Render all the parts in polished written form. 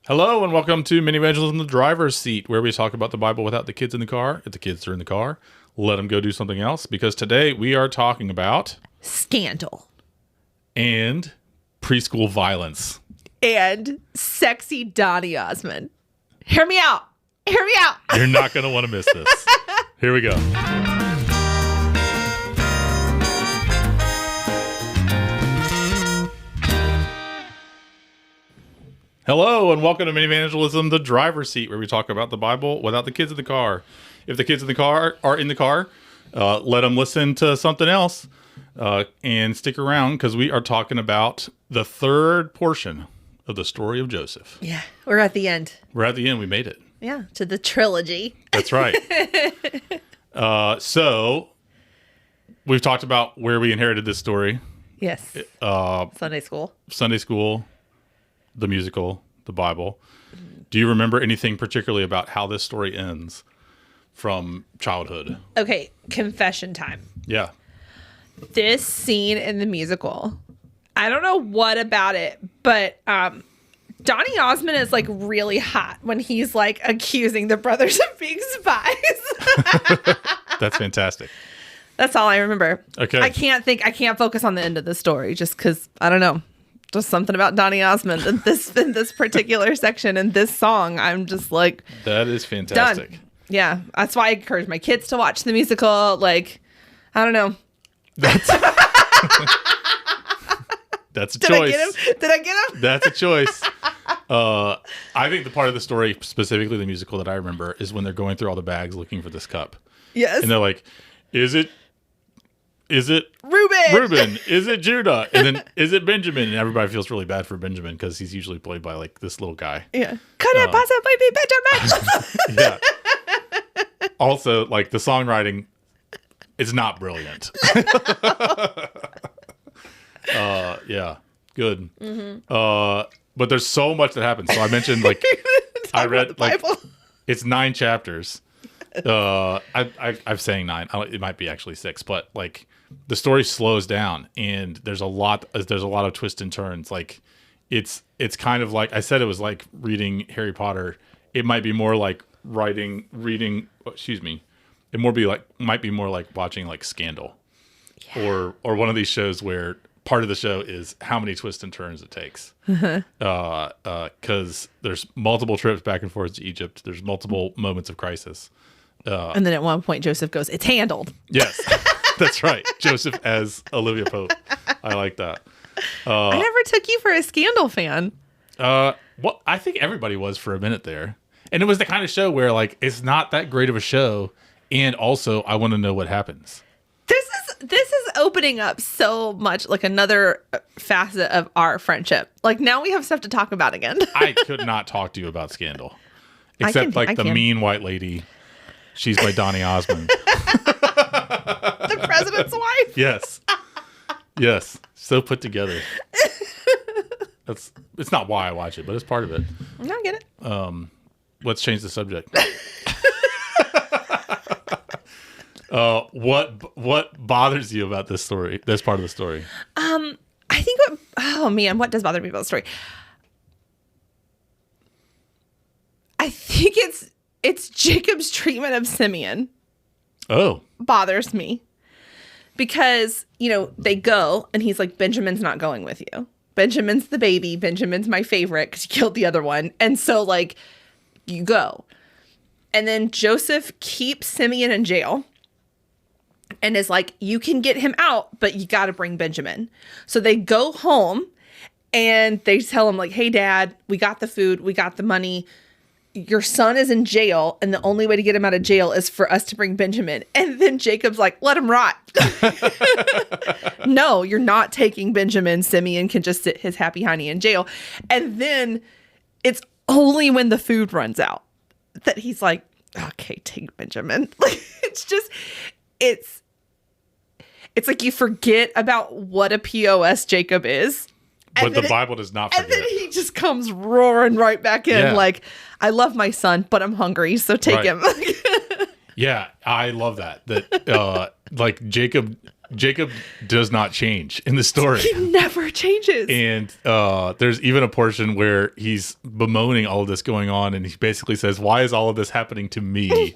Hello and welcome to Minivangelism, the driver's seat, where we talk about the Bible without the kids in the car. If the kids are in the car, let them go do something else, because today we are talking about scandal and preschool violence and sexy Donny Osmond. Hear me out. Hear me out. You're not going to want to miss this. Here we go. Hello and welcome to Minivangelism, the driver's seat, where we talk about the Bible without the kids in the car. If the kids in the car are in the car, let them listen to something else and stick around, because we are talking about the third portion of the story of Joseph. Yeah, we're at the end. We're at the end. We made it. Yeah, to the trilogy. That's right. So we've talked about where we inherited this story. Yes. Sunday school. Sunday school, the musical, the Bible. Do you remember anything particularly about how this story ends from childhood? Okay, confession time. Yeah. This scene in the musical, I don't know what about it, but Donny Osmond is like really hot when he's like accusing the brothers of being spies. That's fantastic. That's all I remember. Okay. I can't focus on the end of the story just because I don't know. Just something about Donny Osmond in this particular section and this song. I'm just like, that is fantastic. Done. Yeah, that's why I encourage my kids to watch the musical. Like, I don't know. That's a Did choice. Did I get him? That's a choice. I think the part of the story, specifically the musical, that I remember is when they're going through all the bags looking for this cup. Yes. And they're like, is it Reuben? Reuben? Is it Judah? And then is it Benjamin? And everybody feels really bad for Benjamin because he's usually played by like this little guy. Yeah. Could it possibly be Benjamin? Yeah. Also, like the songwriting is not brilliant. Yeah. Good. Mm-hmm. But there's so much that happens. So I mentioned like I read like it's 9 chapters. I'm saying 9. It might be actually 6, but like the story slows down and there's a lot of twists and turns. Like it's kind of like I said, it was like reading Harry Potter. It might be more like reading. Excuse me. It might be more like watching like Scandal, or one of these shows where part of the show is how many twists and turns it takes. Because there's multiple trips back and forth to Egypt. There's multiple moments of crisis. And then at one point, Joseph goes, "It's handled." Yes, that's right. Joseph as Olivia Pope. I like that. I never took you for a Scandal fan. Well, I think everybody was for a minute there. And it was the kind of show where like it's not that great of a show, and also I want to know what happens. This is opening up so much, like another facet of our friendship. Like now we have stuff to talk about again. I could not talk to you about Scandal, except the mean white lady. She's by Donny Osmond. The president's wife. Yes. So put together. It's not why I watch it, but it's part of it. I get it. Let's change the subject. What bothers you about this story? This part of the story. I think what does bother me about the story? I think it's Jacob's treatment of Simeon. Oh. Bothers me. Because, they go and he's like, Benjamin's not going with you. Benjamin's the baby. Benjamin's my favorite because he killed the other one. And so like, you go. And then Joseph keeps Simeon in jail. And is like, you can get him out, but you got to bring Benjamin. So they go home and they tell him like, hey, Dad, we got the food. We got the money. Your son is in jail. And the only way to get him out of jail is for us to bring Benjamin. And then Jacob's like, let him rot. No, you're not taking Benjamin. Simeon can just sit his happy honey in jail. And then it's only when the food runs out that he's like, okay, take Benjamin. Like, it's like you forget about what a POS Jacob is. But the Bible does not forget. And then he just comes roaring right back in like, I love my son, but I'm hungry, so take him. Yeah, I love that. Like Jacob Jacob does not change in the story. He never changes. And there's even a portion where he's bemoaning all of this going on, and he basically says, "Why is all of this happening to me?"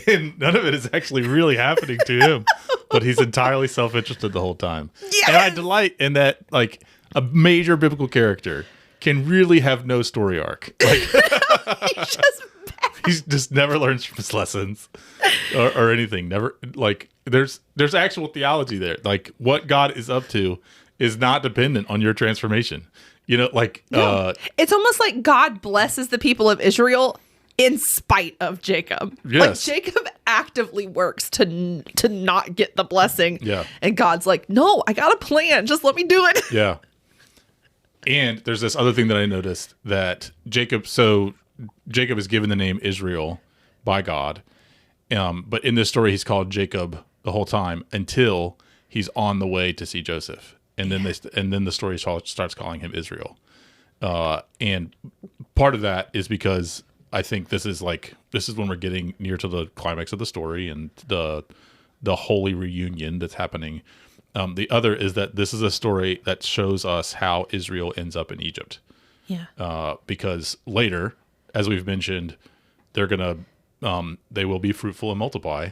And none of it is actually really happening to him, but he's entirely self-interested the whole time. Yes! And I delight in that, like, a major biblical character can really have no story arc. Like, he just never learns from his lessons or anything. Never, like, there's actual theology there. Like, what God is up to is not dependent on your transformation. You know, like, it's almost like God blesses the people of Israel in spite of Jacob. Yes. Like, Jacob actively works to not get the blessing. Yeah. And God's like, no, I got a plan. Just let me do it. Yeah. And there's this other thing that I noticed, that Jacob is given the name Israel by God. But in this story, he's called Jacob the whole time until he's on the way to see Joseph. And then the story starts calling him Israel. And part of that is because I think this is when we're getting near to the climax of the story and the holy reunion that's happening. The other is that this is a story that shows us how Israel ends up in Egypt. Yeah. Because later, as we've mentioned, they will be fruitful and multiply,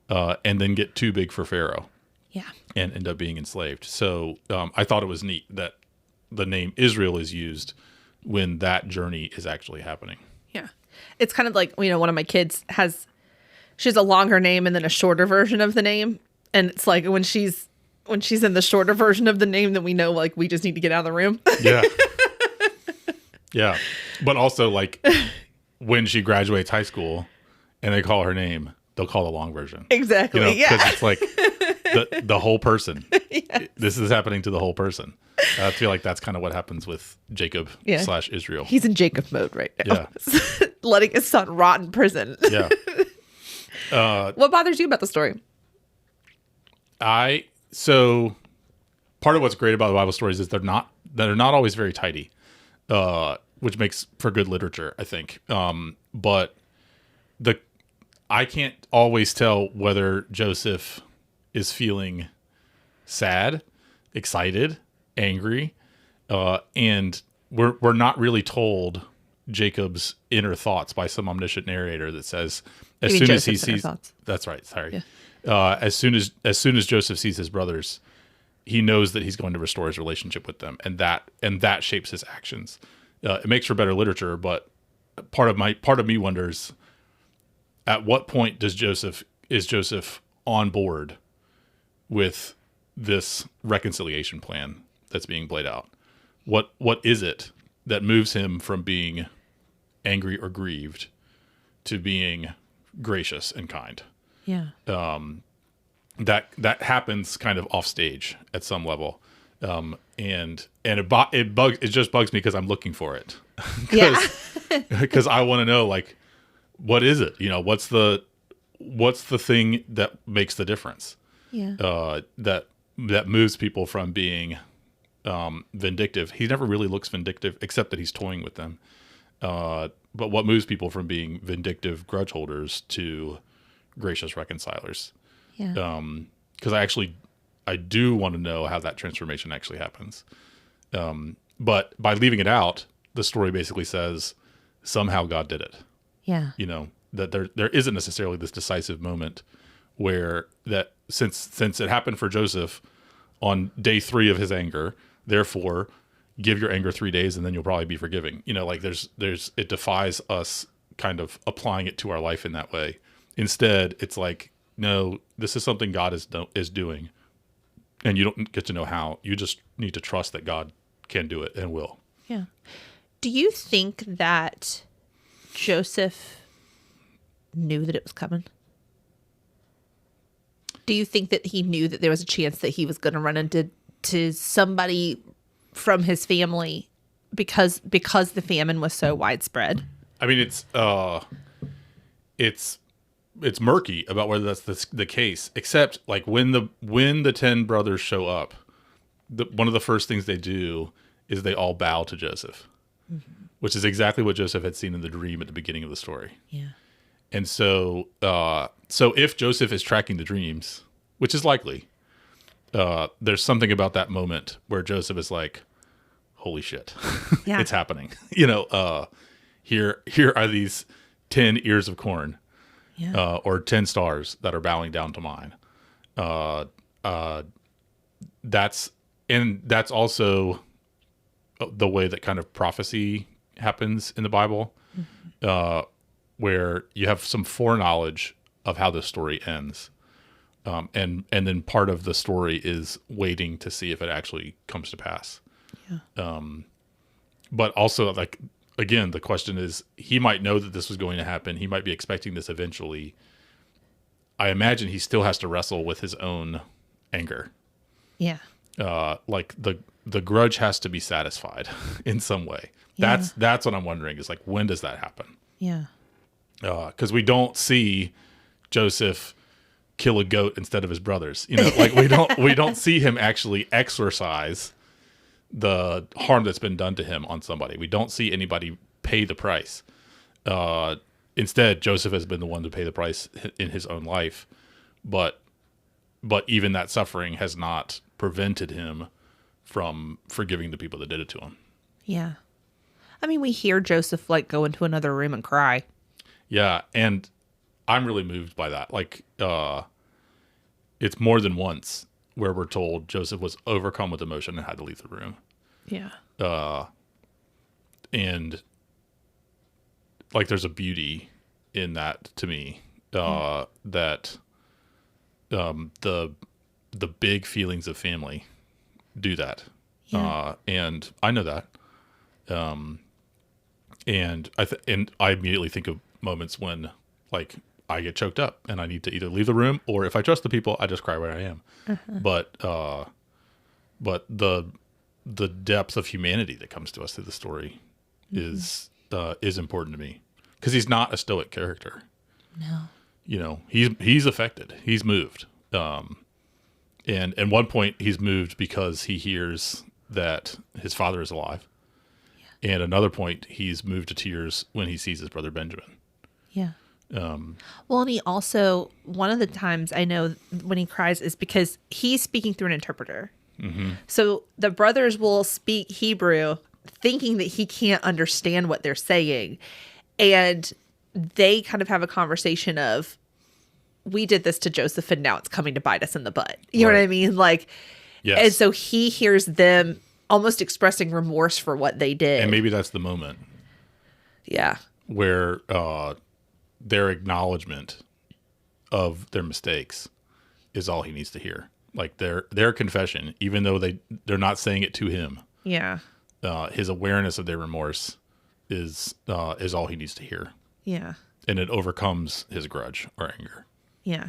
and then get too big for Pharaoh. Yeah. And end up being enslaved. So I thought it was neat that the name Israel is used when that journey is actually happening. Yeah. It's kind of like, one of my kids she has a longer name and then a shorter version of the name. And it's like when she's in the shorter version of the name, then we know, like, we just need to get out of the room. Yeah. Yeah. But also, like, when she graduates high school and they call her name, they'll call the long version. Exactly. Yeah. Because it's like the whole person. Yes. This is happening to the whole person. I feel like that's kind of what happens with Jacob / Israel. He's in Jacob mode right now. Yeah. Letting his son rot in prison. Yeah. What bothers you about the story? So part of what's great about the Bible stories is they're not always very tidy, which makes for good literature, I think. But I can't always tell whether Joseph is feeling sad, excited, angry, and we're not really told Jacob's inner thoughts by some omniscient narrator that says as soon as he sees that's right, sorry. Yeah. As soon as Joseph sees his brothers, he knows that he's going to restore his relationship with them, and that shapes his actions. It makes for better literature, but part of me wonders, at what point is Joseph on board with this reconciliation plan that's being played out? What is it that moves him from being angry or grieved to being gracious and kind? Yeah. That happens kind of off stage at some level. And it just bugs me because I'm looking for it. Because I want to know, like, what is it? What's the thing that makes the difference? Yeah. That moves people from being vindictive. He never really looks vindictive, except that he's toying with them. But what moves people from being vindictive grudge holders to gracious reconcilers? Yeah. Because I do want to know how that transformation actually happens. But by leaving it out, the story basically says somehow God did it. Yeah. That there isn't necessarily this decisive moment where that since it happened for Joseph on day 3 of his anger, therefore give your anger 3 days and then you'll probably be forgiving. Like there's it defies us kind of applying it to our life in that way. Instead, it's like, no, this is something God is doing, and you don't get to know how. You just need to trust that God can do it and will. Yeah. Do you think that Joseph knew that it was coming? Do you think that he knew that there was a chance that he was going to run into somebody from his family because the famine was so widespread? I mean, it's murky about whether that's the case. Except, like, when the 10 brothers show up, one of the first things they do is they all bow to Joseph, which is exactly what Joseph had seen in the dream at the beginning of the story. Yeah. And so so if Joseph is tracking the dreams, which is likely, there's something about that moment where Joseph is like, holy shit, Yeah. it's happening. Here are these 10 ears of corn, or 10 stars that are bowing down to mine. That's also the way that kind of prophecy happens in the Bible, where you have some foreknowledge of how this story ends. And then part of the story is waiting to see if it actually comes to pass. Yeah. But also, like, again, the question is, he might know that this was going to happen. He might be expecting this eventually. I imagine he still has to wrestle with his own anger. Yeah. Like the grudge has to be satisfied in some way. Yeah. That's what I'm wondering is, like, when does that happen? Yeah. Because we don't see Joseph kill a goat instead of his brothers. Like we don't see him actually exorcise the harm that's been done to him on somebody. We don't see anybody pay the price. Instead, Joseph has been the one to pay the price in his own life. But even that suffering has not prevented him from forgiving the people that did it to him. Yeah. I mean, we hear Joseph like go into another room and cry. Yeah, and I'm really moved by that. Like, it's more than once where we're told Joseph was overcome with emotion and had to leave the room. Yeah. And like, there's a beauty in that to me, that the big feelings of family do that. Yeah. And I know that. And I immediately think of moments when, like, I get choked up and I need to either leave the room, or if I trust the people, I just cry where I am. Uh-huh. But the depth of humanity that comes to us through the story is important to me, because he's not a stoic character. No. He's affected. He's moved. And at one point he's moved because he hears that his father is alive. Yeah. And another point, he's moved to tears when he sees his brother Benjamin. Yeah. Well, and he also, one of the times I know when he cries is because he's speaking through an interpreter. Mm-hmm. So the brothers will speak Hebrew thinking that he can't understand what they're saying. And they kind of have a conversation of, we did this to Joseph and now it's coming to bite us in the butt. You know what I mean? Like, yes. And so he hears them almost expressing remorse for what they did. And maybe that's the moment. Yeah. Where, their acknowledgement of their mistakes is all he needs to hear. Like, their confession, even though they're not saying it to him. Yeah. His awareness of their remorse is all he needs to hear. Yeah. And it overcomes his grudge or anger. Yeah.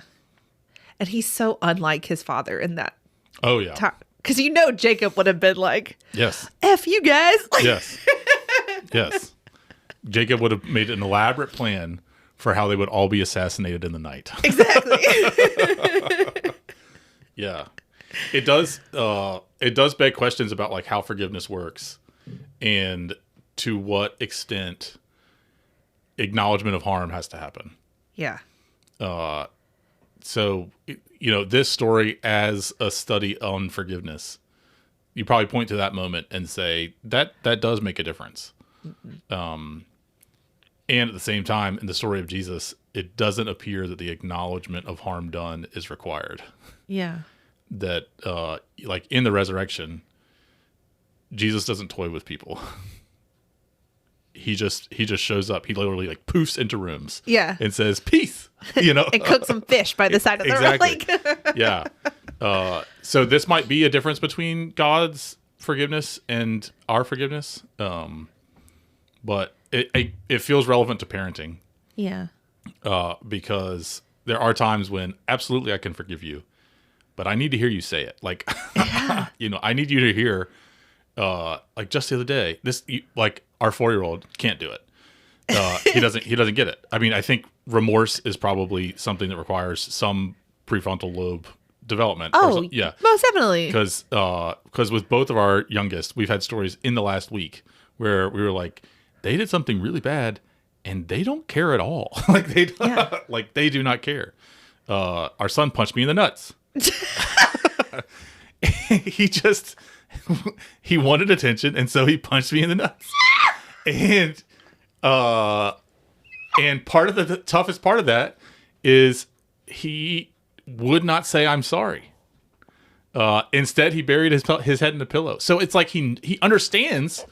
And he's so unlike his father in that. Oh, yeah. Because Jacob would have been like, yes, F you guys. Yes. Yes. Jacob would have made an elaborate plan for how they would all be assassinated in the night. Exactly. Yeah. It does beg questions about, like, how forgiveness works and to what extent acknowledgement of harm has to happen. Yeah. So, this story as a study on forgiveness, you probably point to that moment and say that does make a difference. Mm-hmm. And at the same time, in the story of Jesus, it doesn't appear that the acknowledgement of harm done is required. Yeah. That, like, in the resurrection, Jesus doesn't toy with people. He just shows up. He literally, like, poofs into rooms. Yeah. And says, peace, and cooks some fish by the side of the road. Exactly. Yeah. So this might be a difference between God's forgiveness and our forgiveness. But it feels relevant to parenting. Yeah. Because there are times when absolutely I can forgive you, but I need to hear you say it. Like, yeah. I need you to hear, like, just the other day, like, our 4-year-old can't do it. He doesn't get it. I mean, I think remorse is probably something that requires some prefrontal lobe development. Oh, yeah, most definitely. Because with both of our youngest, we've had stories in the last week where we were like, they did something really bad and they don't care at all. Like they do not care. Our son punched me in the nuts. He wanted attention, and so he punched me in the nuts. And part of the toughest part of that is he would not say I'm sorry. Instead, he buried his head in the pillow. So it's like he understands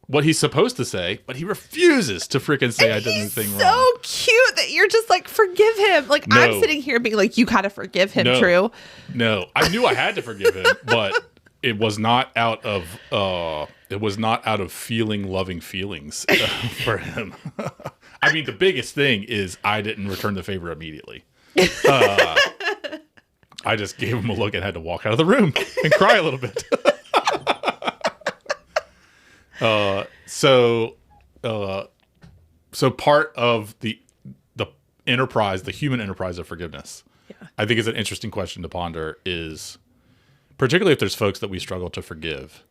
what he's supposed to say, but he refuses to freaking say I did anything wrong. So cute that you're just like, forgive him. Like, no. I'm sitting here being like, you gotta forgive him, True. No, I knew I had to forgive him, but it was not out of feeling loving feelings for him. I mean, the biggest thing is I didn't return the favor immediately. I just gave him a look and had to walk out of the room and cry a little bit. So part of the enterprise, the human enterprise of forgiveness, I think is an interesting question to ponder, is particularly if there's folks that we struggle to forgive,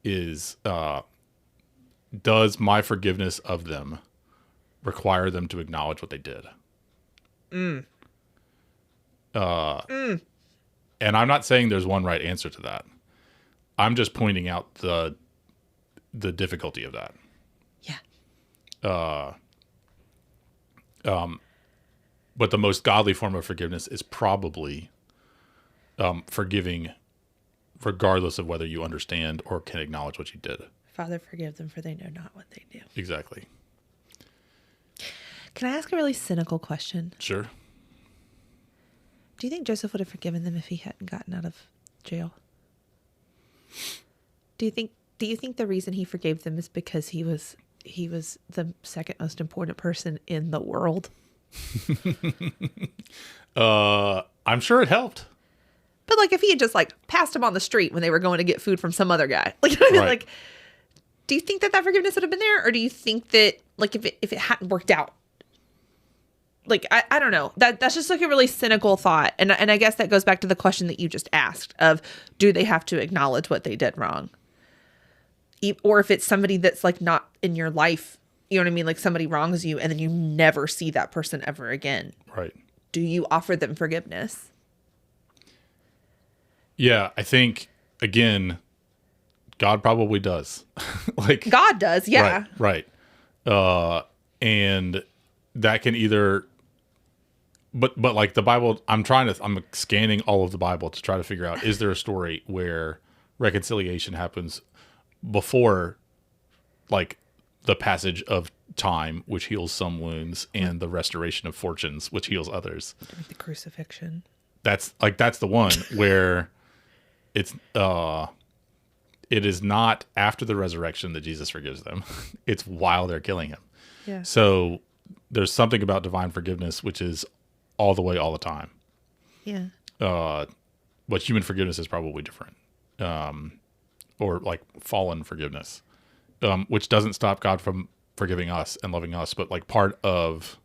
is does my forgiveness of them require them to acknowledge what they did? And I'm not saying there's one right answer to that. I'm just pointing out the difficulty of that. Yeah. But the most godly form of forgiveness is probably forgiving regardless of whether you understand or can acknowledge what you did. Father, forgive them, for they know not what they do. Exactly. Can I ask a really cynical question? Sure. Do you think Joseph would have forgiven them if he hadn't gotten out of jail? Do you think the reason he forgave them is because he was the second most important person in the world? I'm sure it helped. But like if he had just like passed him on the street when they were going to get food from some other guy, like, right. Like, do you think that forgiveness would have been there? Or do you think that like if it hadn't worked out, like, I don't know, that's just like a really cynical thought. And I guess that goes back to the question that you just asked of, do they have to acknowledge what they did wrong? Or if it's somebody that's like not in your life, you know what I mean? Like somebody wrongs you and then you never see that person ever again. Right. Do you offer them forgiveness? Yeah, I think, again, God probably does. Like God does, yeah. Right. And that can either, but like the Bible, I'm scanning all of the Bible to try to figure out, is there a story where reconciliation happens before like the passage of time, which heals some wounds, and the restoration of fortunes, which heals others? Like the crucifixion. That's the one where it is not after the resurrection that Jesus forgives them. It's while they're killing him. Yeah. So there's something about divine forgiveness, which is all the way, all the time. Yeah. But human forgiveness is probably different. Or like fallen forgiveness, which doesn't stop God from forgiving us and loving us. But like part of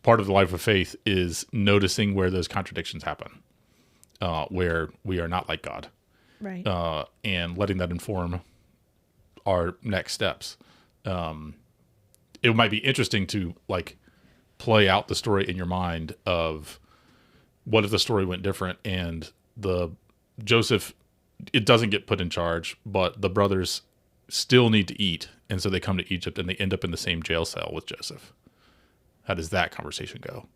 the life of faith is noticing where those contradictions happen, where we are not like God, right? And letting that inform our next steps. It might be interesting to like play out the story in your mind of what if the story went different and Joseph, it doesn't get put in charge, but the brothers still need to eat. And so they come to Egypt and they end up in the same jail cell with Joseph. How does that conversation go?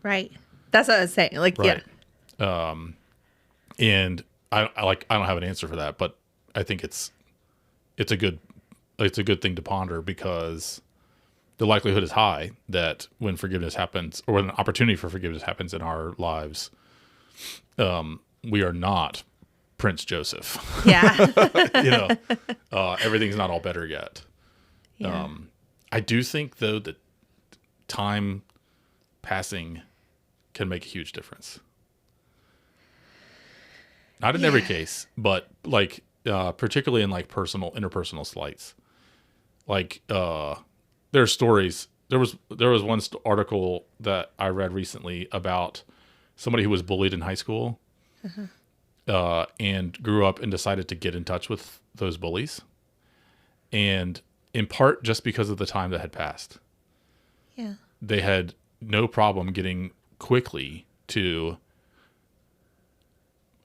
Right. That's what I was saying. Like, right. Yeah. And I don't have an answer for that, but I think it's a good thing to ponder, because the likelihood is high that when forgiveness happens, or when an opportunity for forgiveness happens in our lives, we are not Prince Joseph. Yeah. Everything's not all better yet. Yeah. I do think though that time passing can make a huge difference. Not in every case, but like particularly in like interpersonal slights. Like there are stories. There was one article that I read recently about somebody who was bullied in high school. Uh-huh. And grew up and decided to get in touch with those bullies. And in part just because of the time that had passed. Yeah. They had no problem getting quickly to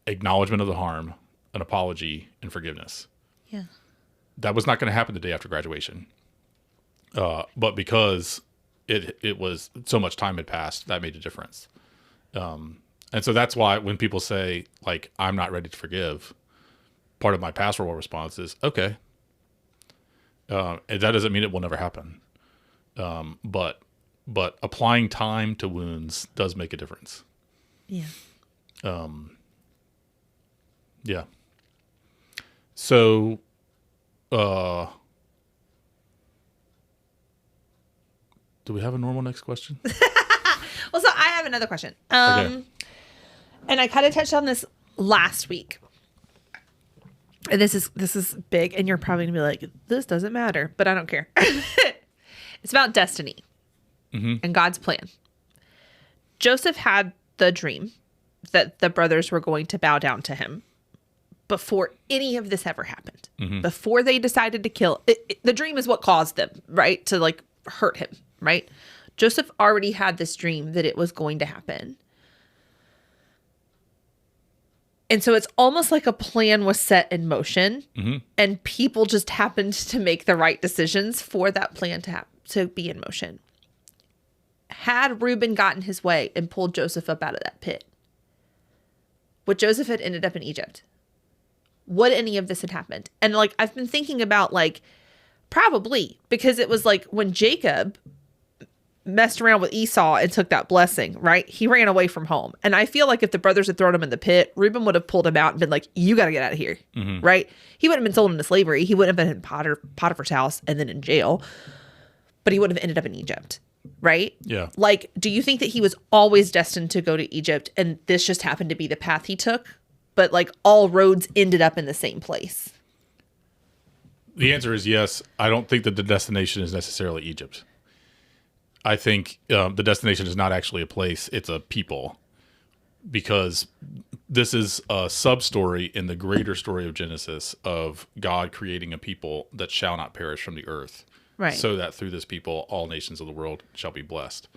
acknowledgement of the harm, an apology, and forgiveness. Yeah. That was not going to happen the day after graduation. But because it was so much time had passed, that made a difference. And so that's why when people say, like, I'm not ready to forgive, part of my pastoral response is, okay. And that doesn't mean it will never happen. But applying time to wounds does make a difference. Yeah. Yeah. So, do we have a normal next question? Well, so I have another question. Okay. And I kind of touched on this last week. And this is big, and you're probably gonna be like, this doesn't matter, but I don't care. It's about destiny and God's plan. Joseph had the dream that the brothers were going to bow down to him before any of this ever happened. Before they decided to kill the dream is what caused them, right? To like hurt him, right? Joseph already had this dream that it was going to happen. And so it's almost like a plan was set in motion and people just happened to make the right decisions for that plan to be in motion. Had Reuben gotten his way and pulled Joseph up out of that pit, would Joseph had ended up in Egypt? Would any of this had happened? And like, I've been thinking about like, probably, because it was like when Jacob messed around with Esau and took that blessing, right? He ran away from home. And I feel like if the brothers had thrown him in the pit, Reuben would have pulled him out and been like, you got to get out of here, right? He wouldn't have been sold into slavery. He wouldn't have been in Potiphar's house and then in jail, but he would have ended up in Egypt, right? Yeah. Like, do you think that he was always destined to go to Egypt and this just happened to be the path he took? But like all roads ended up in the same place. The answer is yes. I don't think that the destination is necessarily Egypt. I think the destination is not actually a place, it's a people. Because this is a sub-story in the greater story of Genesis of God creating a people that shall not perish from the earth. Right. So that through this people, all nations of the world shall be blessed.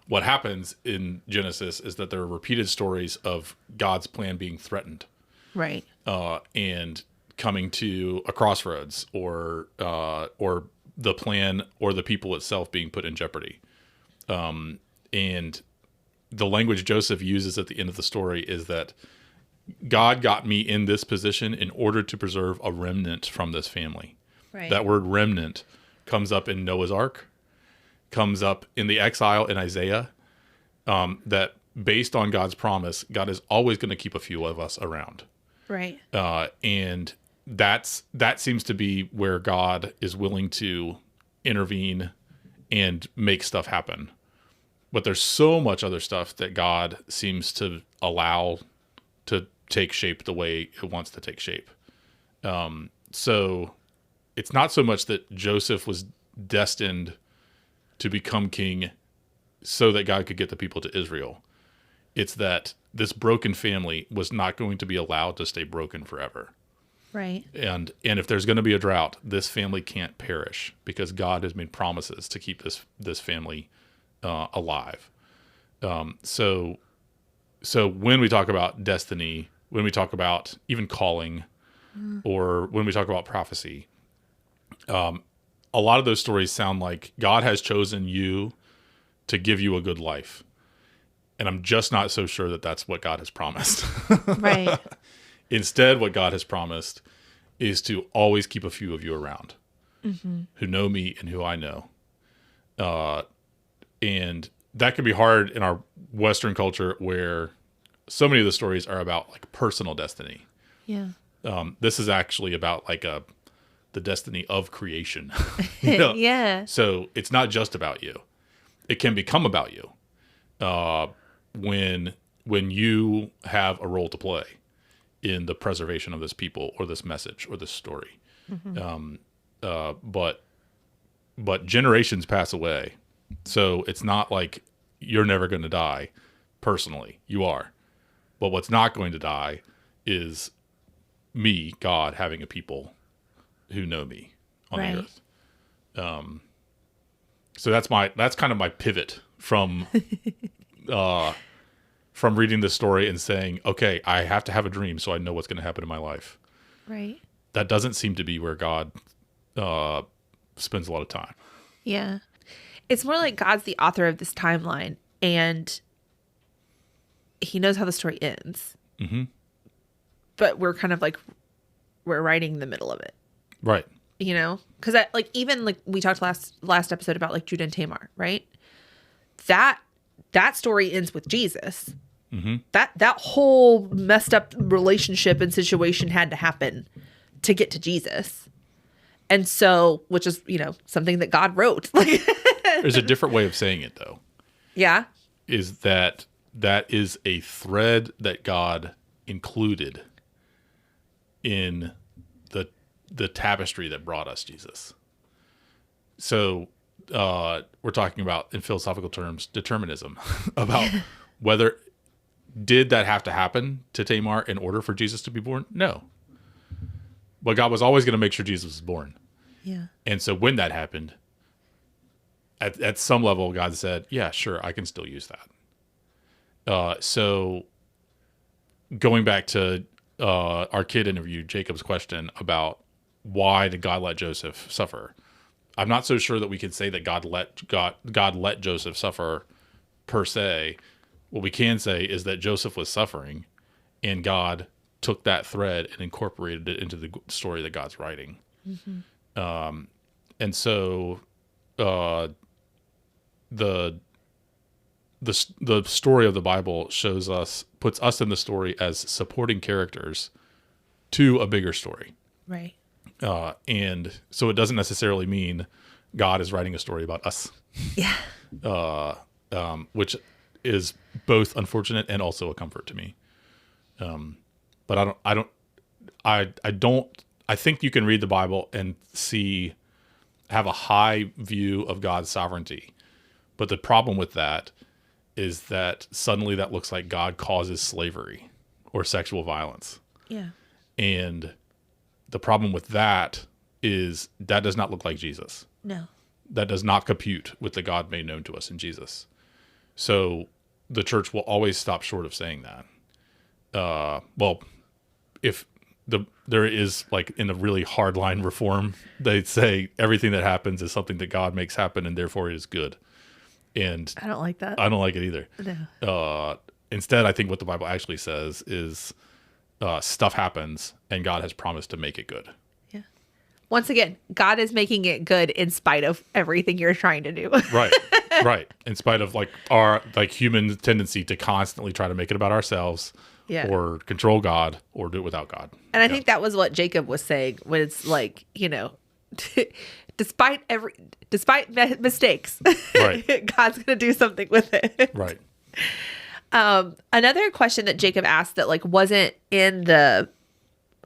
What happens in Genesis is that there are repeated stories of God's plan being threatened. Right. And coming to a crossroads or the plan or the people itself being put in jeopardy. And the language Joseph uses at the end of the story is that God got me in this position in order to preserve a remnant from this family. Right. That word remnant comes up in Noah's Ark, comes up in the exile in Isaiah, that based on God's promise, God is always going to keep a few of us around. Right. And that seems to be where God is willing to intervene and make stuff happen. But there's so much other stuff that God seems to allow to take shape the way it wants to take shape. So it's not so much that Joseph was destined to become king so that God could get the people to Israel. It's that this broken family was not going to be allowed to stay broken forever. Right. And if there's going to be a drought, this family can't perish because God has made promises to keep this family alive. So when we talk about destiny, when we talk about even calling, or when we talk about prophecy, a lot of those stories sound like God has chosen you to give you a good life. And I'm just not so sure that that's what God has promised. Right. Instead, what God has promised is to always keep a few of you around who know me and who I know. And that can be hard in our Western culture where so many of the stories are about like personal destiny. Yeah. This is actually about like the destiny of creation. You know? Yeah. So it's not just about you. It can become about you when you have a role to play in the preservation of this people or this message or this story. But generations pass away. So it's not like you're never going to die personally. You are. But what's not going to die is me, God, having a people who know me on the earth. So that's kind of my pivot from reading the story and saying, okay, I have to have a dream so I know what's going to happen in my life. Right. That doesn't seem to be where God spends a lot of time. Yeah. It's more like God's the author of this timeline, and he knows how the story ends. Mm-hmm. But we're kind of like, we're writing the middle of it. Right. You know? Because even like we talked last episode about like Judah and Tamar, right? That story ends with Jesus. Mm-hmm. That whole messed up relationship and situation had to happen to get to Jesus. And so, which is, you know, something that God wrote. There's a different way of saying it, though. Yeah. Is that is a thread that God included in the tapestry that brought us Jesus. So we're talking about, in philosophical terms, determinism, about whether did that have to happen to Tamar in order for Jesus to be born? No. But God was always going to make sure Jesus was born. Yeah. And so when that happened, at some level, God said, yeah, sure, I can still use that. So going back to our kid interview, Jacob's question about why did God let Joseph suffer? I'm not so sure that we can say that God let Joseph suffer per se. What we can say is that Joseph was suffering, and God took that thread and incorporated it into the story that God's writing. Mm-hmm. And so the story of the Bible puts us in the story as supporting characters to a bigger story. Right. And so it doesn't necessarily mean God is writing a story about us. Yeah. Which is both unfortunate and also a comfort to me. But I think you can read the Bible and have a high view of God's sovereignty. But the problem with that is that suddenly that looks like God causes slavery or sexual violence. Yeah. And the problem with that is that does not look like Jesus. No. That does not compute with the God made known to us in Jesus. So the church will always stop short of saying that. Well, if there is, like, in a really hardline reform, they'd say everything that happens is something that God makes happen and therefore it is good. And I don't like that. I don't like it either. No. Instead, I think what the Bible actually says is stuff happens and God has promised to make it good. Yeah. Once again, God is making it good in spite of everything you're trying to do. Right. Right. In spite of our human tendency to constantly try to make it about ourselves. Yeah. Or control God, or do it without God. And I think that was what Jacob was saying when it's like, you know, despite mistakes, right. God's going to do something with it. Right. Another question that Jacob asked that wasn't I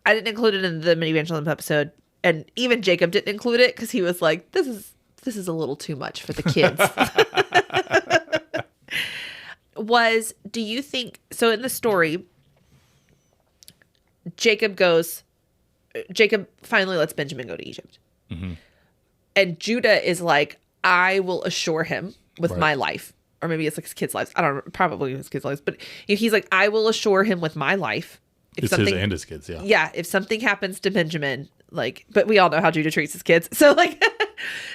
didn't include it in the Minivangelism episode, and even Jacob didn't include it because he was like, this is a little too much for the kids. Do you think, so in the story, Jacob finally lets Benjamin go to Egypt. Mm-hmm. And Judah is like, I will assure him with my life. Or maybe it's like his kids' lives. I don't know, probably his kids' lives. But he's like, I will assure him with my life. It's his and his kids, yeah. Yeah, if something happens to Benjamin, but we all know how Judah treats his kids. So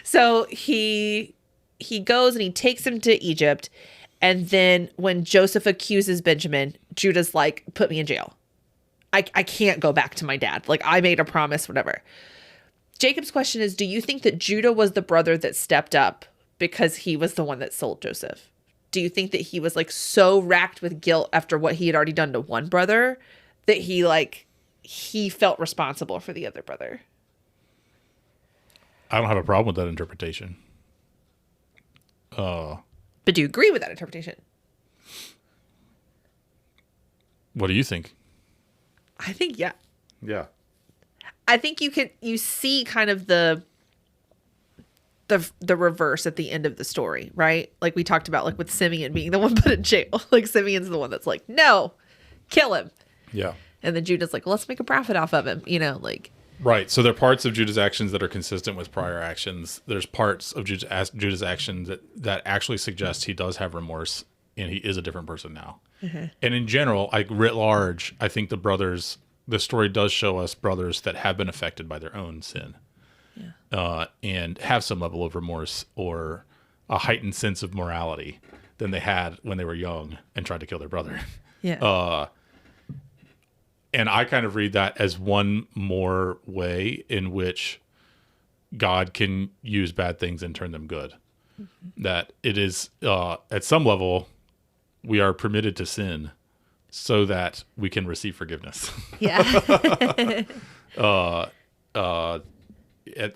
so he goes and he takes him to Egypt. And then when Joseph accuses Benjamin, Judah's like, put me in jail. I can't go back to my dad. I made a promise, whatever. Jacob's question is, do you think that Judah was the brother that stepped up because he was the one that sold Joseph? Do you think that he was so racked with guilt after what he had already done to one brother that he felt responsible for the other brother? I don't have a problem with that interpretation. But do you agree with that interpretation? What do you think? I think, yeah. Yeah. I think you see kind of the reverse at the end of the story, right? Like we talked about, with Simeon being the one put in jail. Simeon's the one that's like, no, kill him. Yeah. And then Judah's like, well, let's make a profit off of him. Right. So there are parts of Judah's actions that are consistent with prior actions. There's parts of Judah's actions that actually suggest he does have remorse and he is a different person now. Mm-hmm. And in general, like writ large, I think the story does show us brothers that have been affected by their own sin, and have some level of remorse or a heightened sense of morality than they had when they were young and tried to kill their brother. Yeah. And I kind of read that as one more way in which God can use bad things and turn them good. Mm-hmm. That it is, at some level, we are permitted to sin so that we can receive forgiveness. Yeah.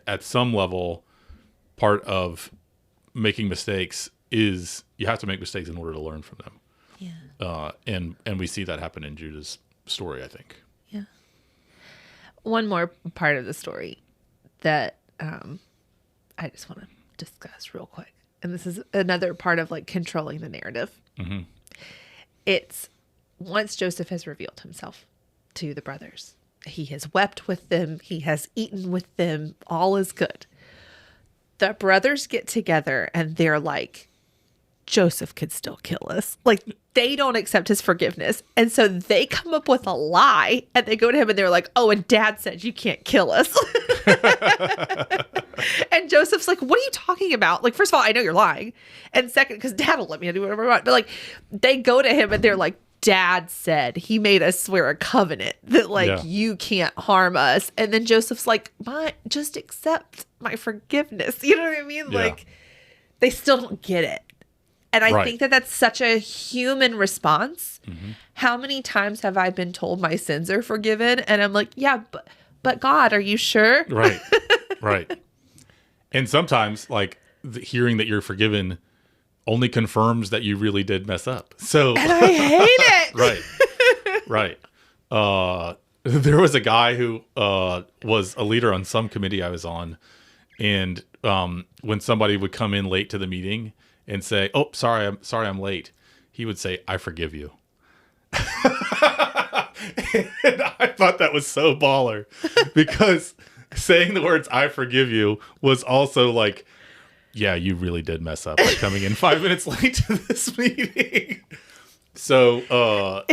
At some level, part of making mistakes is you have to make mistakes in order to learn from them. Yeah. And we see that happen in Judah's story, I think. Yeah. One more part of the story that I just want to discuss real quick. And this is another part of like controlling the narrative. Mm-hmm. It's once Joseph has revealed himself to the brothers, he has wept with them, he has eaten with them, all is good. The brothers get together and they're like, Joseph could still kill us. Like, they don't accept his forgiveness. And so they come up with a lie and they go to him and they're like, oh, and dad said you can't kill us. And Joseph's like, what are you talking about? Like, first of all, I know you're lying. And second, because dad will let me do whatever I want. But like, they go to him and they're like, dad said he made us swear a covenant that like you can't harm us. And then Joseph's like, just accept my forgiveness. You know what I mean? Yeah. Like, they still don't get it. And I think that that's such a human response. Mm-hmm. How many times have I been told my sins are forgiven? And I'm like, yeah, but God, are you sure? Right. Right. And sometimes like hearing that you're forgiven only confirms that you really did mess up. So, and I hate it. Right. There was a guy who was a leader on some committee I was on. And when somebody would come in late to the meeting and say, "Oh, sorry, I'm late," he would say, "I forgive you." And I thought that was so baller because saying the words "I forgive you" was also like, yeah, you really did mess up by coming in 5 minutes late to this meeting. So,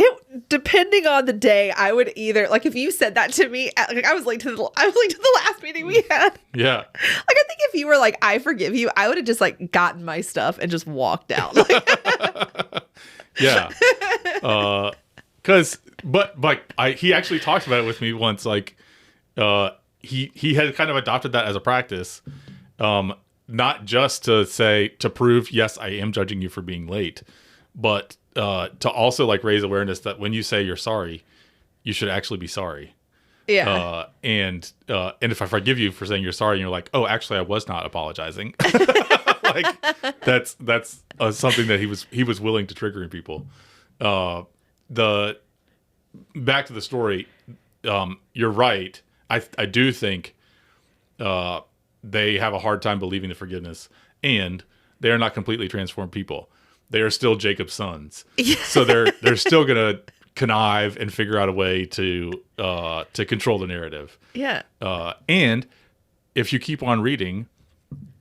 depending on the day, I would either like if you said that to me, like I was late to the last meeting we had. Yeah. Like I think if you were like, "I forgive you," I would have just like gotten my stuff and just walked out. Yeah. He actually talked about it with me once. Like, he had kind of adopted that as a practice, not just to prove, yes, I am judging you for being late, but to also like raise awareness that when you say you're sorry, you should actually be sorry. Yeah. And if I forgive you for saying you're sorry and you're like, oh, actually I was not apologizing. Like that's something that he was willing to trigger in people. Back to the story. You're right. I do think, they have a hard time believing the forgiveness, and they are not completely transformed people. They are still Jacob's sons. Yeah. So they're still gonna connive and figure out a way to control the narrative. Yeah. And if you keep on reading,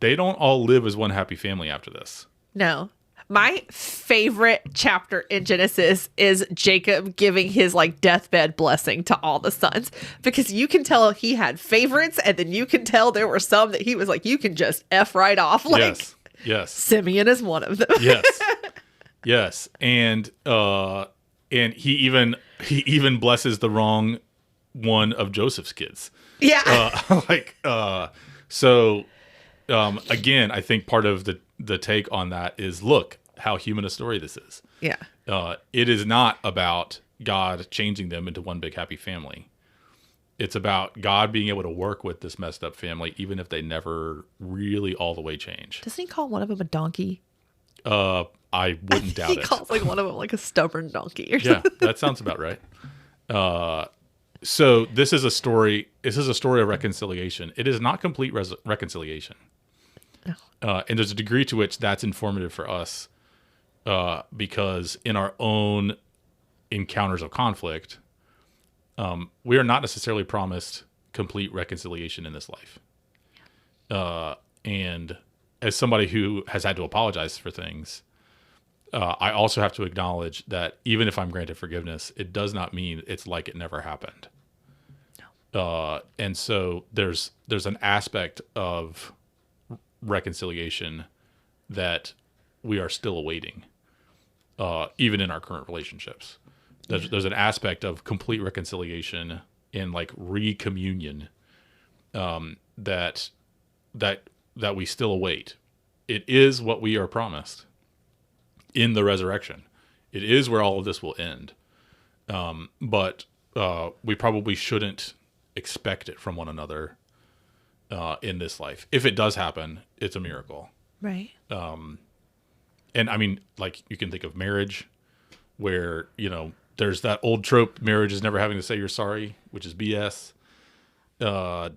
they don't all live as one happy family after this. No. My favorite chapter in Genesis is Jacob giving his like deathbed blessing to all the sons, because you can tell he had favorites, and then you can tell there were some that he was like, you can just F right off. Like, yes. Simeon is one of them. Yes. And he even blesses the wrong one of Joseph's kids. Yeah. Again, I think part of the take on that is, look how human a story this is. Yeah. It is not about God changing them into one big happy family. It's about God being able to work with this messed up family, even if they never really all the way change. Doesn't he call one of them a donkey? I wouldn't doubt it. He calls like one of them like a stubborn donkey or something. Yeah, that sounds about right. So this is a story. This is a story of reconciliation. It is not complete reconciliation. No. And there's a degree to which that's informative for us, because in our own encounters of conflict, we are not necessarily promised complete reconciliation in this life. And as somebody who has had to apologize for things, I also have to acknowledge that even if I'm granted forgiveness, it does not mean it's like it never happened. And so there's an aspect of reconciliation that we are still awaiting, even in our current relationships. There's an aspect of complete reconciliation and like recommunion that we still await. It is what we are promised in the resurrection. It is where all of this will end. But we probably shouldn't expect it from one another in this life. If it does happen, it's a miracle. Right. And I mean, like, you can think of marriage where, there's that old trope, marriage is never having to say you're sorry, which is BS. But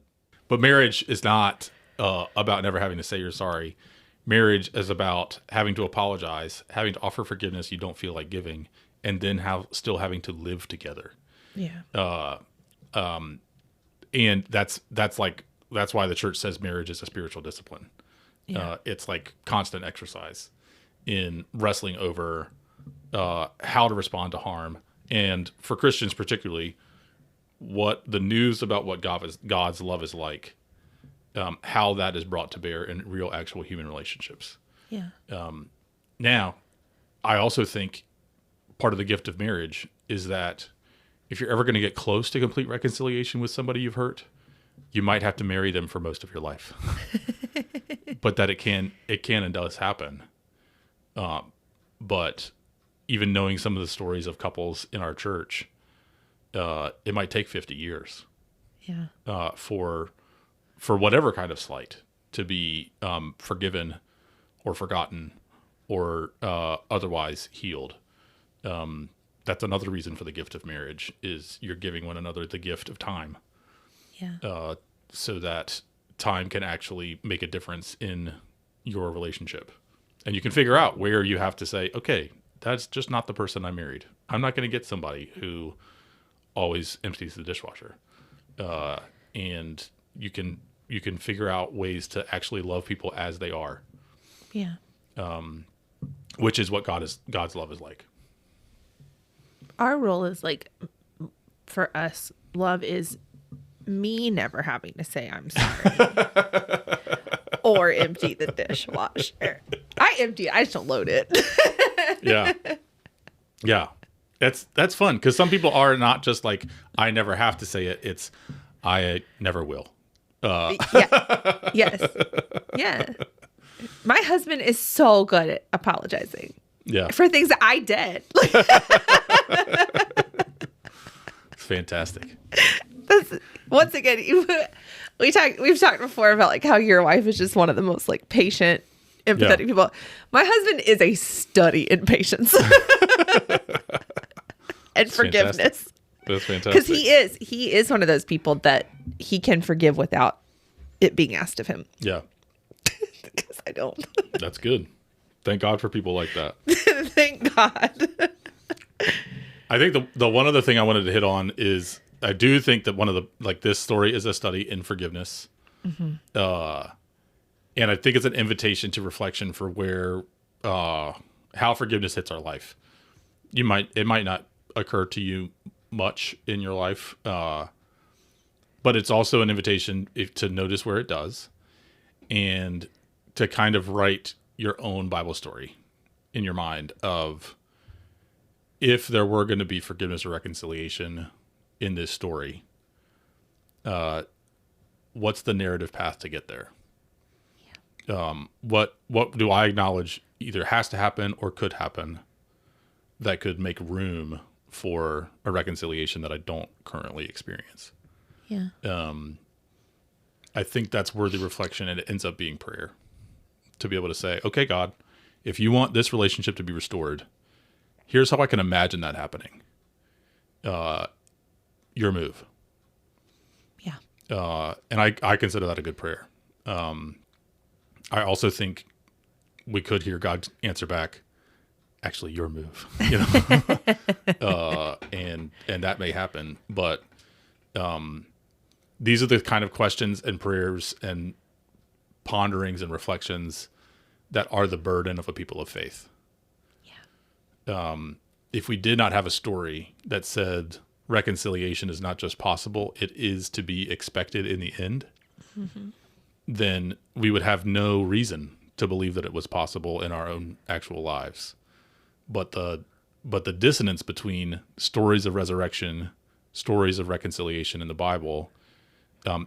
marriage is not about never having to say you're sorry. Marriage is about having to apologize, having to offer forgiveness you don't feel like giving, and then still having to live together. Yeah. And that's why the church says marriage is a spiritual discipline. Yeah. It's like constant exercise in wrestling over how to respond to harm. And for Christians particularly, what the news about what God's love is like, how that is brought to bear in real, actual human relationships. Yeah. Now, I also think part of the gift of marriage is that if you're ever going to get close to complete reconciliation with somebody you've hurt, you might have to marry them for most of your life. But that it can and does happen. But even knowing some of the stories of couples in our church, it might take 50 years. Yeah. For whatever kind of slight to be forgiven or forgotten or otherwise healed. That's another reason for the gift of marriage is you're giving one another the gift of time. Yeah. So that time can actually make a difference in your relationship. And you can figure out where you have to say, okay, that's just not the person I married. I'm not going to get somebody who always empties the dishwasher. And you can figure out ways to actually love people as they are. Yeah. Which is what God's love is like. Our role is like, for us, love is me never having to say I'm sorry or empty the dishwasher. I empty it, I just don't load it. Yeah. That's fun because some people are not just like, I never have to say it. It's I never will. Yeah. Yes. Yeah. My husband is so good at apologizing. Yeah. For things that I did. It's fantastic. Once again, we've talked before about like how your wife is just one of the most like patient, empathetic people. My husband is a study in patience and forgiveness. That's fantastic. Because he is one of those people that he can forgive without it being asked of him. Yeah. Because I don't. That's good. Thank God for people like that. Thank God. I think the one other thing I wanted to hit on is I do think that one of the, like, this story is a study in forgiveness. Mm-hmm. And I think it's an invitation to reflection for where, how forgiveness hits our life. It might not occur to you much in your life, but it's also an invitation to notice where it does and to kind of write your own Bible story in your mind of if there were going to be forgiveness or reconciliation in this story, what's the narrative path to get there? Yeah. What do I acknowledge either has to happen or could happen that could make room for a reconciliation that I don't currently experience? Yeah. I think that's worthy reflection, and it ends up being prayer. To be able to say, okay, God, if you want this relationship to be restored, here's how I can imagine that happening. Your move. Yeah. And I consider that a good prayer. I also think we could hear God answer back, actually, your move, and that may happen. But these are the kind of questions and prayers and ponderings and reflections that are the burden of a people of faith. Yeah. If we did not have a story that said reconciliation is not just possible, it is to be expected in the end, then we would have no reason to believe that it was possible in our own actual lives. But the dissonance between stories of resurrection, stories of reconciliation in the Bible,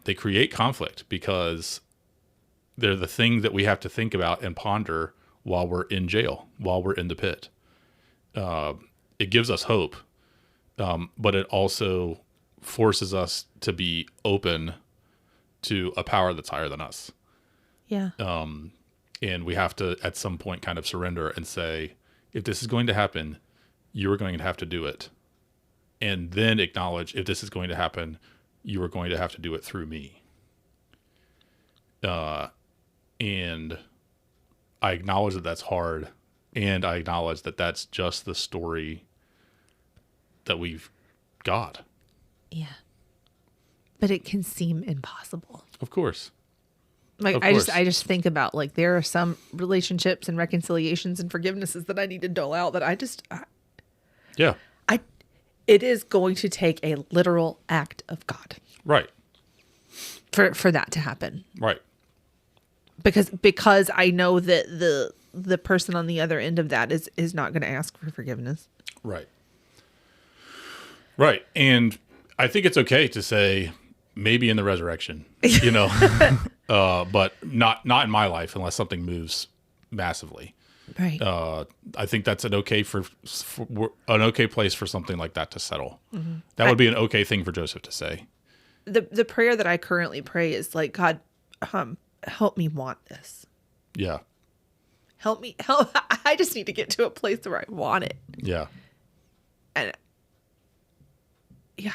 they create conflict because they're the thing that we have to think about and ponder while we're in jail, while we're in the pit. It gives us hope, but it also forces us to be open to a power that's higher than us. Yeah. And we have to, at some point, kind of surrender and say, if this is going to happen, you're going to have to do it. And then acknowledge, if this is going to happen, you are going to have to do it through me. And I acknowledge that that's hard. And I acknowledge that that's just the story that we've got. Yeah. But it can seem impossible. Of course. Like, Of I course. just think about, like, there are some relationships and reconciliations and forgivenesses that I need to dole out that Yeah. it is going to take a literal act of God. Right. For that to happen. Right. Because I know that the person on the other end of that is not going to ask for forgiveness. Right. Right. And I think it's okay to say maybe in the resurrection, but not in my life unless something moves massively. Right. I think that's an okay an okay place for something like that to settle. Mm-hmm. That would be an okay thing for Joseph to say. The prayer that I currently pray is like, God, help me want this. Yeah. Help. I just need to get to a place where I want it. Yeah. And yeah.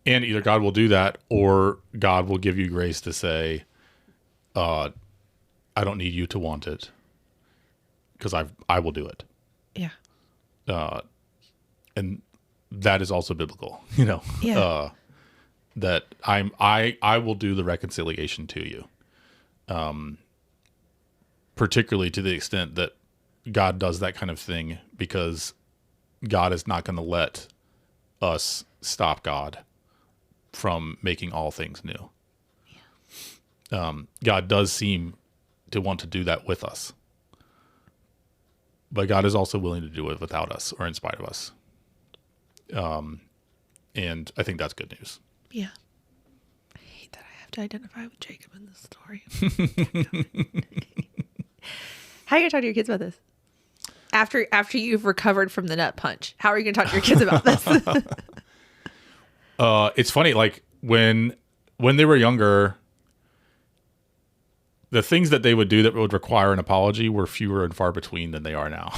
And either God will do that or God will give you grace to say, I don't need you to want it because I will do it. Yeah. And that is also biblical, Yeah. that I will do the reconciliation to you. Particularly to the extent that God does that kind of thing because God is not going to let us stop God from making all things new. Yeah. God does seem to want to do that with us. But God is also willing to do it without us or in spite of us. And I think that's good news. Yeah. I hate that I have to identify with Jacob in this story. How are you going to talk to your kids about this? After you've recovered from the nut punch, how are you going to talk to your kids about this? It's funny, like when they were younger, the things that they would do that would require an apology were fewer and far between than they are now.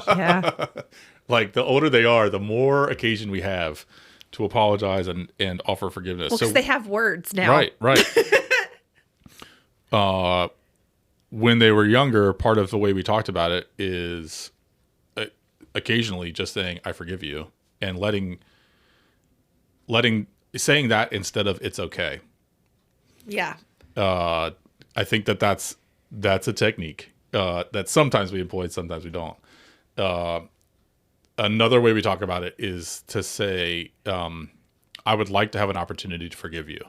Yeah. Like the older they are, the more occasion we have to apologize and offer forgiveness. Well, because they have words now. Right. When they were younger, part of the way we talked about it is occasionally just saying, I forgive you, and saying that instead of it's okay. Yeah. I think that's a technique that sometimes we employ, sometimes we don't. Another way we talk about it is to say, I would like to have an opportunity to forgive you.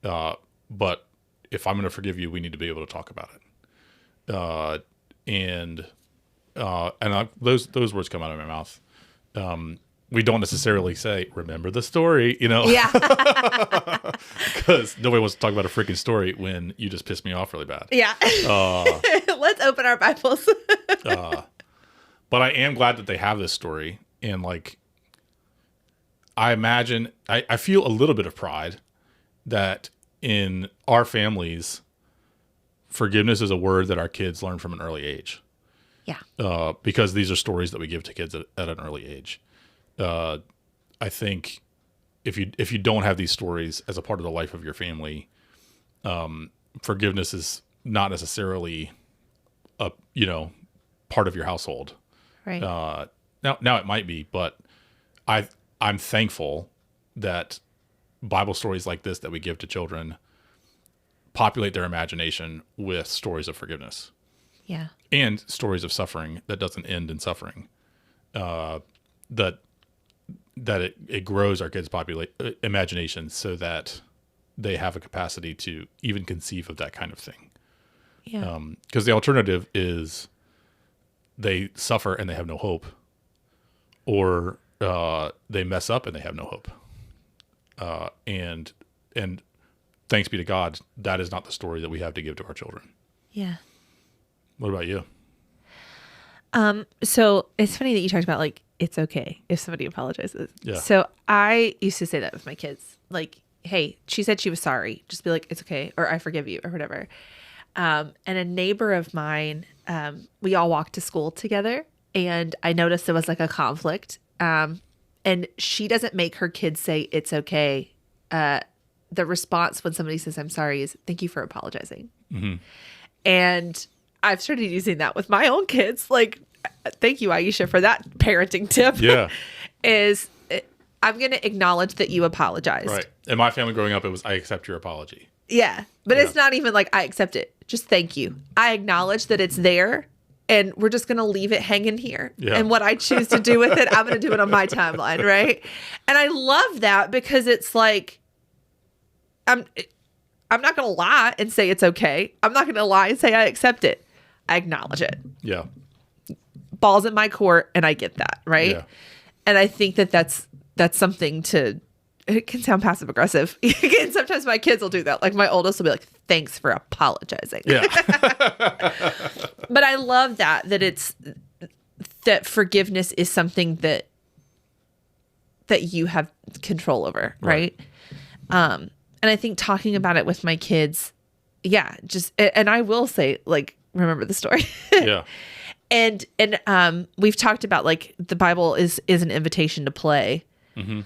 But if I'm going to forgive you, we need to be able to talk about it. And those words come out of my mouth. We don't necessarily say, remember the story, Yeah. because nobody wants to talk about a freaking story when you just pissed me off really bad. Yeah. Let's open our Bibles. But I am glad that they have this story. And like, I imagine, I feel a little bit of pride that in our families, forgiveness is a word that our kids learn from an early age. Yeah. Because these are stories that we give to kids at an early age. I think if you don't have these stories as a part of the life of your family, forgiveness is not necessarily a part of your household. Right. Now it might be, but I'm thankful that Bible stories like this that we give to children populate their imagination with stories of forgiveness. Yeah. And stories of suffering that doesn't end in suffering. That it grows our kids' imagination so that they have a capacity to even conceive of that kind of thing. Yeah. Because the alternative is they suffer and they have no hope, or they mess up and they have no hope. And thanks be to God, that is not the story that we have to give to our children. Yeah. What about you? So it's funny that you talked about like, it's okay if somebody apologizes. Yeah. So I used to say that with my kids, like, hey, she said she was sorry. Just be like, it's okay. Or I forgive you or whatever. And a neighbor of mine, we all walked to school together, and I noticed there was like a conflict. And she doesn't make her kids say it's okay. The response when somebody says, I'm sorry, is thank you for apologizing. Mm-hmm. And I've started using that with my own kids. Like, thank you, Aisha, for that parenting tip. Yeah. I'm going to acknowledge that you apologized. Right. In my family growing up, it was, I accept your apology. Yeah. But it's not even like I accept it. Just thank you. I acknowledge that it's there, and we're just going to leave it hanging here. Yeah. And what I choose to do with it, I'm going to do it on my timeline. Right. And I love that because it's like, I'm not going to lie and say it's okay. I'm not going to lie and say I accept it. I acknowledge it. Yeah. Ball's in my court, and I get that. Right. Yeah. And I think that that's something to, it can sound passive aggressive. And sometimes my kids will do that. Like my oldest will be like, thanks for apologizing. Yeah. But I love that forgiveness is something that you have control over. Right. And I think talking about it with my kids, and I will say, like, remember the story. Yeah. And we've talked about like the Bible is an invitation to play. Mm-hmm.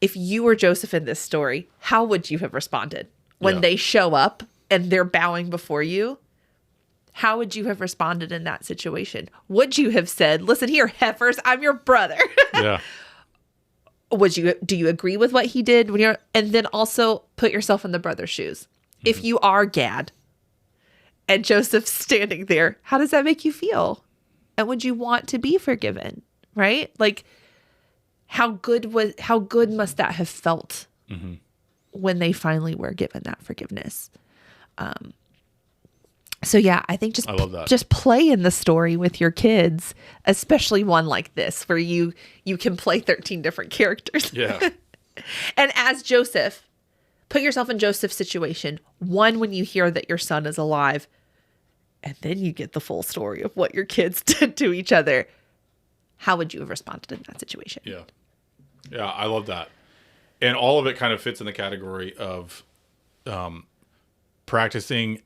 If you were Joseph in this story, how would you have responded when they show up and they're bowing before you? How would you have responded in that situation? Would you have said, listen here, heifers, I'm your brother? Yeah. Do you agree with what he did and then also put yourself in the brother's shoes? Mm-hmm. If you are Gad and Joseph's standing there, how does that make you feel? And would you want to be forgiven? Right? Like, how good must that have felt when they finally were given that forgiveness? So yeah, I think I love that. just play in the story with your kids, especially one like this where you can play 13 different characters. Yeah. And as Joseph, put yourself in Joseph's situation. One, when you hear that your son is alive, and then you get the full story of what your kids did to each other. How would you have responded in that situation? Yeah. Yeah, I love that. And all of it kind of fits in the category of practicing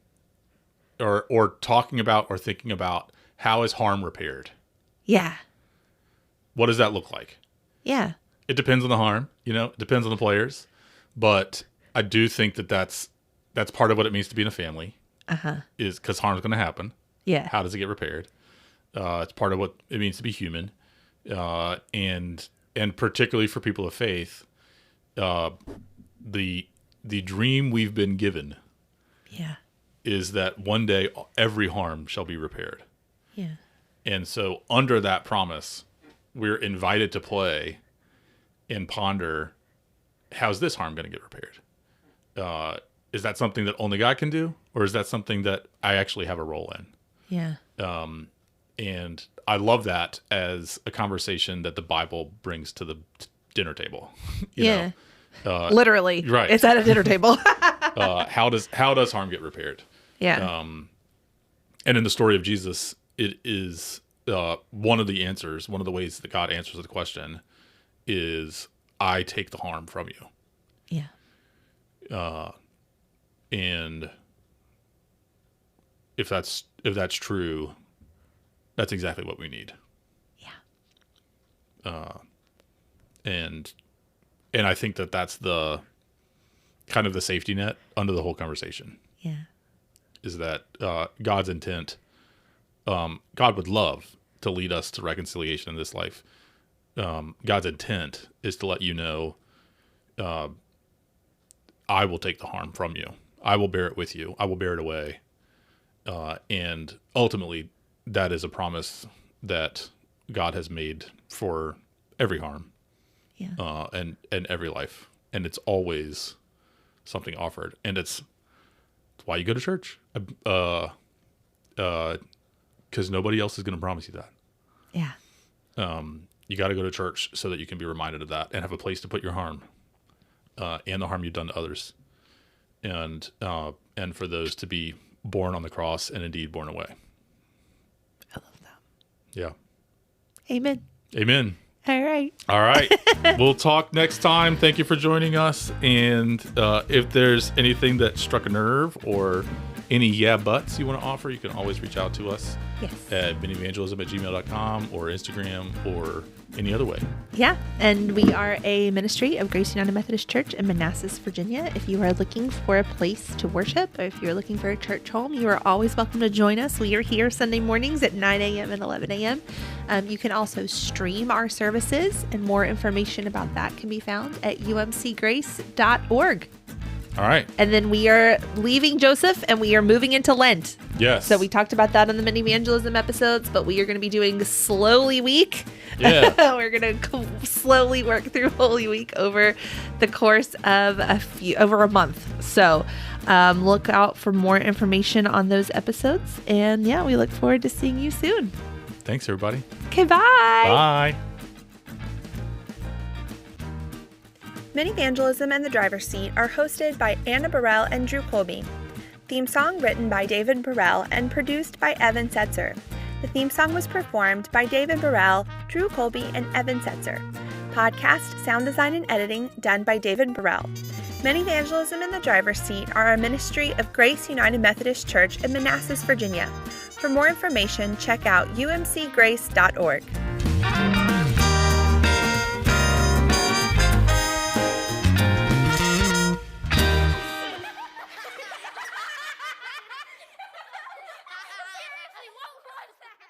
or talking about or thinking about how is harm repaired? Yeah. What does that look like? Yeah. It depends on the harm, it depends on the players. But I do think that's part of what it means to be in a family. Is because harm's going to happen. Yeah. How does it get repaired? It's part of what it means to be human. And particularly for people of faith, the dream we've been given is that one day every harm shall be repaired. Yeah. And so under that promise, we're invited to play and ponder, how's this harm going to get repaired? Is that something that only God can do? Or is that something that I actually have a role in? Yeah. And I love that as a conversation that the Bible brings to the dinner table. You know? Literally. Right. It's at a dinner table. How does harm get repaired? Yeah. And in the story of Jesus, it is one of the answers, one of the ways that God answers the question is, I take the harm from you. Yeah. And if that's true, that's exactly what we need. Yeah. And I think that's the kind of the safety net under the whole conversation. Yeah. Is that God's intent? God would love to lead us to reconciliation in this life. God's intent is to let you know I will take the harm from you. I will bear it with you. I will bear it away. And ultimately, that is a promise that God has made for every harm, and every life. And it's always something offered. And it's why you go to church. Because nobody else is going to promise you that. Yeah. You got to go to church so that you can be reminded of that and have a place to put your harm, and the harm you've done to others, and for those to be borne on the cross and indeed borne away. I love that. Yeah. Amen. Amen. All right. All right. We'll talk next time. Thank you for joining us. And if there's anything that struck a nerve or any yeah buts you want to offer, you can always reach out to us at minivangelism@gmail.com or Instagram or any other way. Yeah. And we are a ministry of Grace United Methodist Church in Manassas, Virginia. If you are looking for a place to worship, or if you're looking for a church home, you are always welcome to join us. We are here Sunday mornings at 9 a.m. and 11 a.m. You can also stream our services, and more information about that can be found at umcgrace.org. All right. And then we are leaving Joseph and we are moving into Lent. Yes. So we talked about that in the Minivangelism episodes, but we are going to be doing Slowly Week. Yeah. We're going to slowly work through Holy Week over the course of over a month. So look out for more information on those episodes. And yeah, we look forward to seeing you soon. Thanks, everybody. Okay, bye. Bye. Minivangelism and the Driver's Seat are hosted by Anna Burrell and Drew Colby. Theme song written by David Burrell and produced by Evan Setzer. The theme song was performed by David Burrell, Drew Colby, and Evan Setzer. Podcast, sound design, and editing done by David Burrell. Minivangelism and the Driver's Seat are a ministry of Grace United Methodist Church in Manassas, Virginia. For more information, check out umcgrace.org. What was that?